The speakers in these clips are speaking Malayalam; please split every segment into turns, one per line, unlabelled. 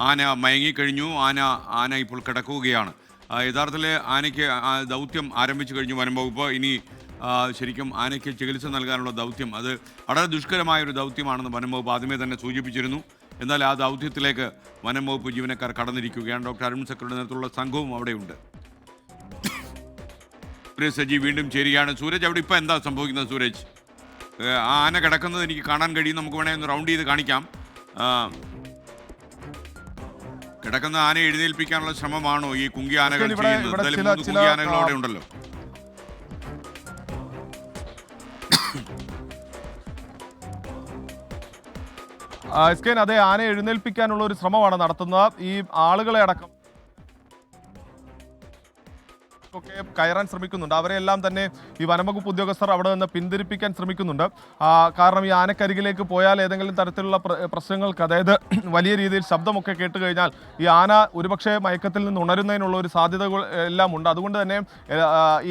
ആന മയങ്ങിക്കഴിഞ്ഞു. ആന ഇപ്പോൾ കിടക്കുകയാണ്. യഥാർത്ഥത്തിൽ ആനയ്ക്ക് ദൗത്യം ആരംഭിച്ചു കഴിഞ്ഞു വനം വകുപ്പ്. ഇനി ശരിക്കും ആനയ്ക്ക് ചികിത്സ നൽകാനുള്ള ദൗത്യം അത് വളരെ ദുഷ്കരമായൊരു ദൗത്യമാണെന്ന് വനം വകുപ്പ് ആദ്യമേ തന്നെ സൂചിപ്പിച്ചിരുന്നു. എന്നാൽ ആ ദൗത്യത്തിലേക്ക് വനം വകുപ്പ് ജീവനക്കാർ കടന്നിരിക്കുകയാണ്. ഡോക്ടർ അരുൺ സക്രിയുടെ നേതൃത്വത്തിലുള്ള സംഘവും അവിടെയുണ്ട്. സജി വീണ്ടും ചേരുകയാണ്. സൂരജ്, അവിടെ ഇപ്പോൾ എന്താ സംഭവിക്കുന്നത്? സൂരജ്, ആന കിടക്കുന്നത് എനിക്ക് കാണാൻ കഴിയും. നമുക്ക് വേണമെങ്കിൽ ഒന്ന് റൗണ്ട് ചെയ്ത് കാണിക്കാം. കിടക്കുന്ന ആനയെ എഴുന്നേൽപ്പിക്കാനുള്ള ശ്രമമാണോ ഈ കുങ്കി ആനകൾ ചെയ്യുന്നത്? കുങ്കി ആനകൾ അവിടെ ഉണ്ടല്ലോ.
അതെ, ആനയെ എഴുന്നേൽപ്പിക്കാനുള്ള ഒരു ശ്രമമാണ് നടത്തുന്നത്. ഈ ആളുകളെ അടക്കം ഒക്കെ കയറാൻ ശ്രമിക്കുന്നുണ്ട്. അവരെല്ലാം തന്നെ ഈ വനംവകുപ്പ് ഉദ്യോഗസ്ഥർ അവിടെ നിന്ന് പിന്തിരിപ്പിക്കാൻ ശ്രമിക്കുന്നുണ്ട്. കാരണം ഈ ആനക്കരികിലേക്ക് പോയാൽ ഏതെങ്കിലും തരത്തിലുള്ള പ്രശ്നങ്ങൾക്ക്, അതായത് വലിയ രീതിയിൽ ശബ്ദമൊക്കെ കേട്ട് കഴിഞ്ഞാൽ ഈ ആന ഒരുപക്ഷെ മയക്കത്തിൽ നിന്ന് ഉണരുന്നതിനുള്ള ഒരു സാധ്യതകൾ എല്ലാം ഉണ്ട്. അതുകൊണ്ട് തന്നെ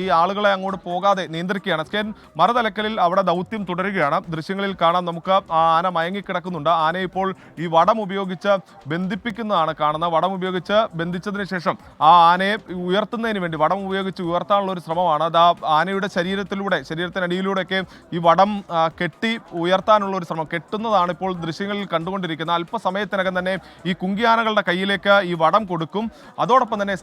ഈ ആളുകളെ അങ്ങോട്ട് പോകാതെ നിയന്ത്രിക്കുകയാണ്. മറുതലക്കലിൽ അവിടെ ദൗത്യം തുടരുകയാണ്. ദൃശ്യങ്ങളിൽ കാണാം നമുക്ക് ആ ആന മയങ്ങിക്കിടക്കുന്നുണ്ട്. ആനയെ ഇപ്പോൾ ഈ വടം ഉപയോഗിച്ച് ബന്ധിപ്പിക്കുന്നതാണ് കാണുന്നത്. വടം ഉപയോഗിച്ച് ബന്ധിച്ചതിന് ശേഷം ആ ആനയെ ഉയർത്തുന്നതിന് വേണ്ടി വടം ഉപയോഗിച്ച് ഉയർത്താനുള്ള ഒരു ശ്രമമാണ്. അത് ആനയുടെ ശരീരത്തിനടിയിലൂടെയൊക്കെ ഈ വടം കെട്ടി ഉയർത്താനുള്ള ഒരു ശ്രമം, കെട്ടുന്നതാണ് ഇപ്പോൾ ദൃശ്യങ്ങളിൽ കണ്ടുകൊണ്ടിരിക്കുന്നത്. അല്പസമയത്തിനകം തന്നെ ഈ കുങ്കിയാനകളുടെ കയ്യിലേക്ക് ഈ വടം കൊടുക്കും. അതോടൊപ്പം തന്നെ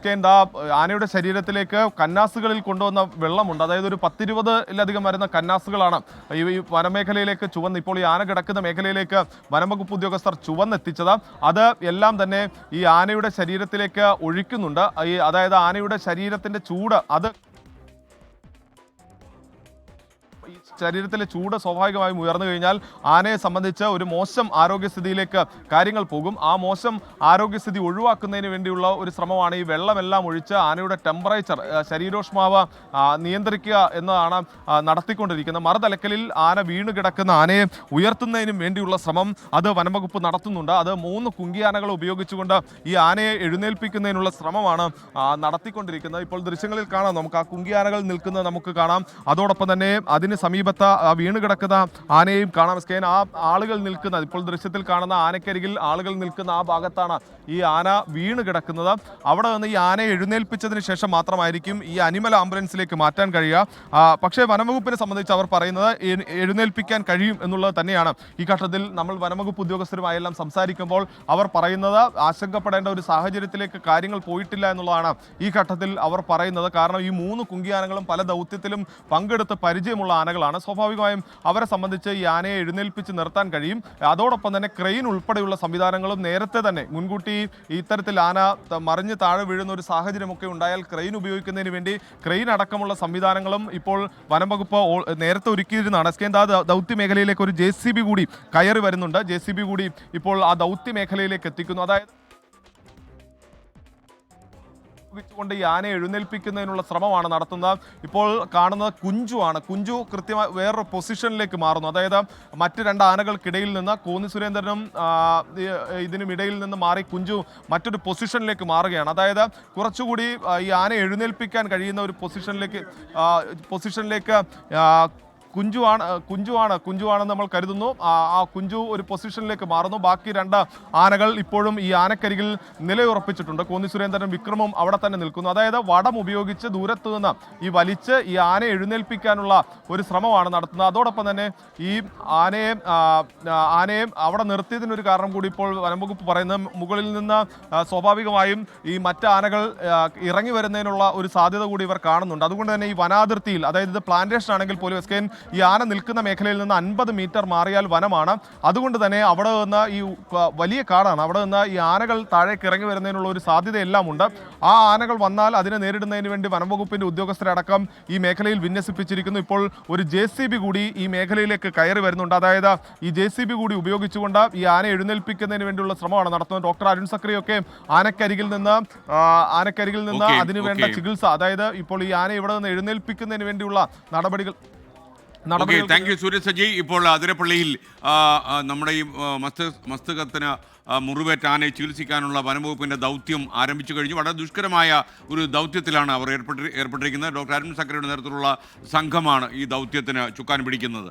ആനയുടെ ശരീരത്തിലേക്ക് കന്നാസുകളിൽ കൊണ്ടുവന്ന വെള്ളമുണ്ട്. അതായത് ഒരു 10-20 വരുന്ന കന്നാസുകളാണ് ഈ വനമേഖലയിലേക്ക് ഇപ്പോൾ ഈ ആന കിടക്കുന്ന മേഖലയിലേക്ക് വനംവകുപ്പ് ഉദ്യോഗസ്ഥർ ചുവന്നെത്തിച്ചത്. അത് എല്ലാം തന്നെ ഈ ആനയുടെ ശരീരത്തിലേക്ക് ഒഴിക്കുന്നുണ്ട്. അതായത് ആനയുടെ ശരീരത്തിന്റെ ചൂട്, അത് ശരീരത്തിലെ ചൂട് സ്വാഭാവികമായും ഉയർന്നു കഴിഞ്ഞാൽ ആനയെ സംബന്ധിച്ച് ഒരു മോശം ആരോഗ്യസ്ഥിതിയിലേക്ക് കാര്യങ്ങൾ പോകും. ആ മോശം ആരോഗ്യസ്ഥിതി ഒഴിവാക്കുന്നതിന് വേണ്ടിയുള്ള ഒരു ശ്രമമാണ് ഈ വെള്ളമെല്ലാം ഒഴിച്ച് ആനയുടെ ടെമ്പറേച്ചർ, ശരീരോഷ്മാവ് നിയന്ത്രിക്കുക എന്നതാണ് നടത്തിക്കൊണ്ടിരിക്കുന്നത്. മറുതലക്കലിൽ ആന വീണ് കിടക്കുന്ന ആനയെ ഉയർത്തുന്നതിനും വേണ്ടിയുള്ള ശ്രമം അത് വനംവകുപ്പ് നടത്തുന്നുണ്ട്. അത് 3 കുങ്കിയാനകൾ ഉപയോഗിച്ചുകൊണ്ട് ഈ ആനയെ എഴുന്നേൽപ്പിക്കുന്നതിനുള്ള ശ്രമമാണ് നടത്തിക്കൊണ്ടിരിക്കുന്നത്. ഇപ്പോൾ ദൃശ്യങ്ങളിൽ കാണാം, നമുക്ക് ആ കുങ്കിയാനകൾ നിൽക്കുന്നത് നമുക്ക് കാണാം. അതോടൊപ്പം തന്നെ അതിന് സമീപ വീണ് കിടക്കുന്ന ആനയെയും കാണാം. ആ ആളുകൾ നിൽക്കുന്ന, ഇപ്പോൾ ദൃശ്യത്തിൽ കാണുന്ന ആനക്കരികിൽ ആളുകൾ നിൽക്കുന്ന ആ ഭാഗത്താണ് ഈ ആന വീണ് കിടക്കുന്നത്. അവിടെ നിന്ന് ഈ ആനയെ എഴുന്നേൽപ്പിച്ചതിന് ശേഷം മാത്രമായിരിക്കും ഈ അനിമൽ ആംബുലൻസിലേക്ക് മാറ്റാൻ കഴിയുക. പക്ഷേ വനംവകുപ്പിനെ സംബന്ധിച്ച് അവർ പറയുന്നത് എഴുന്നേൽപ്പിക്കാൻ കഴിയും എന്നുള്ളത് തന്നെയാണ്. ഈ ഘട്ടത്തിൽ നമ്മൾ വനംവകുപ്പ് ഉദ്യോഗസ്ഥരുമായെല്ലാം സംസാരിക്കുമ്പോൾ അവർ പറയുന്നത് ആശങ്കപ്പെടേണ്ട ഒരു സാഹചര്യത്തിലേക്ക് കാര്യങ്ങൾ പോയിട്ടില്ല എന്നുള്ളതാണ് ഈ ഘട്ടത്തിൽ അവർ പറയുന്നത്. കാരണം ഈ 3 കുങ്കിയാനകളും പല ദൗത്യത്തിലും പങ്കെടുത്ത് പരിചയമുള്ള ആനകളാണ്. സ്വാഭാവികമായും അവരെ സംബന്ധിച്ച് ഈ ആനയെ എഴുന്നേൽപ്പിച്ച് നിർത്താൻ കഴിയും. അതോടൊപ്പം തന്നെ ക്രെയിൻ ഉൾപ്പെടെയുള്ള സംവിധാനങ്ങളും നേരത്തെ തന്നെ മുൻകൂട്ടി ഇത്തരത്തിൽ ആന മറിഞ്ഞ് താഴെ വീഴുന്ന ഒരു സാഹചര്യമൊക്കെ ഉണ്ടായാൽ ക്രെയിൻ ഉപയോഗിക്കുന്നതിന് വേണ്ടി ക്രെയിൻ അടക്കമുള്ള സംവിധാനങ്ങളും ഇപ്പോൾ വനംവകുപ്പ് നേരത്തെ ഒരുക്കിയിരുന്നതാണ്. ദൗത്യ മേഖലയിലേക്ക് ഒരു JCB കൂടി കയറി വരുന്നുണ്ട്. JCB കൂടി ഇപ്പോൾ ആ ദൗത്യ മേഖലയിലേക്ക് എത്തിക്കുന്നു. അതായത് കൊണ്ട് ഈ ആനയെ എഴുന്നേൽപ്പിക്കുന്നതിനുള്ള ശ്രമമാണ് നടത്തുന്നത്. ഇപ്പോൾ കാണുന്നത് കുഞ്ചുവാണ്. കുഞ്ചു കൃത്യമായി വേറൊരു പൊസിഷനിലേക്ക് മാറുന്നു. അതായത് മറ്റ് 2 ആനകൾക്കിടയിൽ നിന്ന് കോന്നി സുരേന്ദ്രനും ഇതിനുമിടയിൽ നിന്ന് മാറി കുഞ്ചു മറ്റൊരു പൊസിഷനിലേക്ക് മാറുകയാണ്. അതായത് കുറച്ചുകൂടി ഈ ആനയെ എഴുന്നേൽപ്പിക്കാൻ കഴിയുന്ന ഒരു പൊസിഷനിലേക്ക് കുഞ്ചുവാണെന്ന് നമ്മൾ കരുതുന്നു. ആ കുഞ്ചു ഒരു പൊസിഷനിലേക്ക് മാറുന്നു. ബാക്കി 2 ആനകൾ ഇപ്പോഴും ഈ ആനക്കരികിൽ നിലയുറപ്പിച്ചിട്ടുണ്ട്. കോന്നി സുരേന്ദ്രനും വിക്രമും അവിടെ തന്നെ നിൽക്കുന്നു. അതായത് വടം ഉപയോഗിച്ച് ദൂരത്തു നിന്ന് ഈ വലിച്ച് ഈ ആനയെ എഴുന്നേൽപ്പിക്കാനുള്ള ഒരു ശ്രമമാണ് നടത്തുന്നത്. അതോടൊപ്പം തന്നെ ഈ ആനയെ അവിടെ നിർത്തിയതിനൊരു കാരണം കൂടി ഇപ്പോൾ വനംവകുപ്പ് പറയുന്നത്, മുകളിൽ നിന്ന് സ്വാഭാവികമായും ഈ മറ്റ് ആനകൾ ഇറങ്ങി വരുന്നതിനുള്ള ഒരു സാധ്യത കൂടി ഇവർ കാണുന്നുണ്ട്. അതുകൊണ്ട് തന്നെ ഈ വനാതിർത്തിയിൽ, അതായത് ഇത് പ്ലാന്റേഷൻ ആണെങ്കിൽ പോലും ഈ ആന നിൽക്കുന്ന മേഖലയിൽ നിന്ന് 50 മീറ്റർ മാറിയാൽ വനമാണ്. അതുകൊണ്ട് തന്നെ അവിടെ നിന്ന് ഈ വലിയ കാടാണ്. അവിടെ നിന്ന് ഈ ആനകൾ താഴേക്ക് ഇറങ്ങി വരുന്നതിനുള്ള ഒരു സാധ്യതയെല്ലാം ഉണ്ട്. ആ ആനകൾ വന്നാൽ അതിനെ നേരിടുന്നതിന് വേണ്ടി വനംവകുപ്പിന്റെ ഉദ്യോഗസ്ഥരടക്കം ഈ മേഖലയിൽ വിന്യസിപ്പിച്ചിരിക്കുന്നു. ഇപ്പോൾ ഒരു JCB കൂടി ഈ മേഖലയിലേക്ക് കയറി വരുന്നുണ്ട്. അതായത് ഈ JCB കൂടി ഉപയോഗിച്ചുകൊണ്ട് ഈ ആന എഴുന്നേൽപ്പിക്കുന്നതിന് വേണ്ടിയുള്ള ശ്രമമാണ് നടത്തുന്നത്. ഡോക്ടർ അരുൺ സക്രിയൊക്കെ ആനക്കരികിൽ നിന്ന് അതിന് വേണ്ട ചികിത്സ, അതായത് ഇപ്പോൾ ഈ ആന ഇവിടെ നിന്ന് എഴുന്നേൽപ്പിക്കുന്നതിന് വേണ്ടിയുള്ള നടപടികൾ.
താങ്ക് യു സൂര്യ സജി. ഇപ്പോൾ അതിരപ്പള്ളിയിൽ നമ്മുടെ ഈ മസ്തകത്തിന് മുറിവേറ്റ ആനയെ ചികിത്സിക്കാനുള്ള വനംവകുപ്പിൻ്റെ ദൗത്യം ആരംഭിച്ചു കഴിഞ്ഞു. വളരെ ദുഷ്കരമായ ഒരു ദൗത്യത്തിലാണ് അവർ ഏർപ്പെട്ടിരിക്കുന്നത്. ഡോക്ടർ അരുൺ സക്രിയുടെ നേതൃത്വത്തിലുള്ള സംഘമാണ് ഈ ദൗത്യത്തിന് ചുക്കാൻ പിടിക്കുന്നത്.